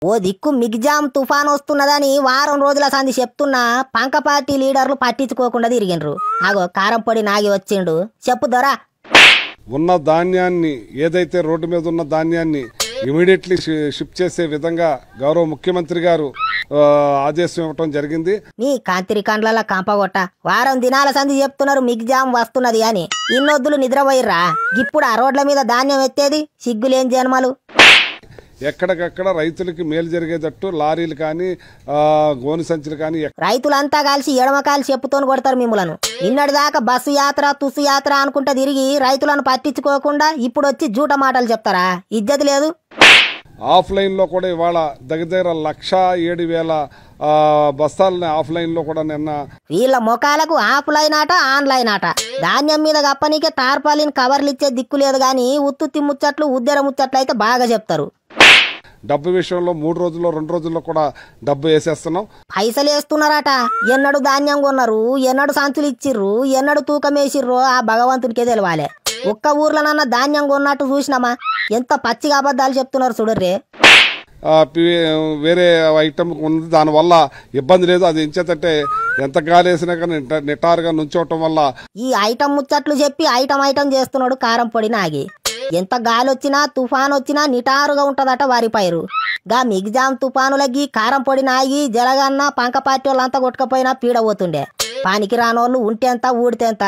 ఓ దిక్కు మిగ్జాం తుఫాన్ వస్తున్నదని వారం రోజుల సంది చెప్తున్నా పంక పార్టీ లీడర్లు పట్టించుకోకుండా తిరిగిండ్రు. అగో కారంపొడి నాగి వచ్చిండు. చెప్పు దొరా. ఉన్న ధాన్యాన్ని ఏదైతే రోడ్డు మీద ఉన్న ధాన్యాన్ని ఇమీడియట్లీ షిఫ్ట్ చేసే విధంగా గౌరవ ముఖ్యమంత్రి గారు ఆదేశం ఇవ్వటం జరిగింది. నీ కాంతిరి కండ్ల కంపగొట్ట వారం దినాల సంది చెప్తున్నారు మిగ్జాం వస్తున్నది అని. ఇన్నొద్దులు నిద్రపోయిర్రా? ఇప్పుడు ఆ రోడ్ల మీద ధాన్యం ఎత్తేది సిగ్గులేని జన్మలు. ఎక్కడికక్కడ రైతులకి మేలు జరిగేటట్టు లారీలు కానీ గోను సంచులు కానీ రైతులంతా కలిసి ఎడమకాలు చెప్పుతోని కొడతారు మిమ్మలను. నిన్నటి దాకా బస్సు యాత్ర తుసు యాత్ర అనుకుంటా తిరిగి రైతులను పట్టించుకోకుండా ఇప్పుడు వచ్చి జూట మాటలు చెప్తారా? ఇజ్జతి లేదు. ఆఫ్లైన్ లో కూడా ఇవాళ దగ్గర 1,07,000 బస్తాలని ఆఫ్లైన్ లో కూడా నిన్న వీళ్ళ ముఖాలకు ఆఫ్లైన్ ఆట ఆన్లైన్ ఆట. ధాన్యం మీద గప్పనికే టార్పాలిన్ కవర్లు ఇచ్చే దిక్కు లేదు గాని ఉత్తుత్తి ముచ్చట్లు ఉద్దెర ముచ్చట్లు అయితే బాగా చెప్తారు. డబ్బు విషయంలో 3 రోజుల్లో 2 రోజుల్లో కూడా డబ్బు వేసేస్తున్నాం. పైసలు వేస్తున్నారట. ఎన్నడు ధాన్యం కొన్నారు, ఎన్నడు సంచులు ఇచ్చిర్రు, ఎన్నడు తూకం వేసిర్రు ఆ భగవంతునికే తెలవాలే. ఒక్క ఊర్లోనన్నా ధాన్యం కొన్నట్టు చూసినామా? ఎంత పచ్చిగా అబద్ధాలు చెప్తున్నారు చూడర్రే. వేరే ఐటమ్ ఉంది, దానివల్ల ఇబ్బంది లేదు. అది ఎంచేతంటే ఎంత గాలి వేసినా కానీ నిటారుగా నుంచోవటం వల్ల ఈ ఐటమ్ ముచ్చట్లు చెప్పి ఐటమ్ చేస్తున్నాడు కారంపొడి నాగి. ఎంత గాలి వచ్చినా తుఫాన్ వచ్చినా నిటారుగా ఉంటదట వారి పైరు. గా మిగ్జాం తుఫానులకి కారంపొడి నాగి జలగన్న పంక పార్టీ వాళ్ళంతా కొట్టుకపోయినా పీడబోతుండే. పానికి రానోళ్ళు ఉంటేంత ఊడితేంత.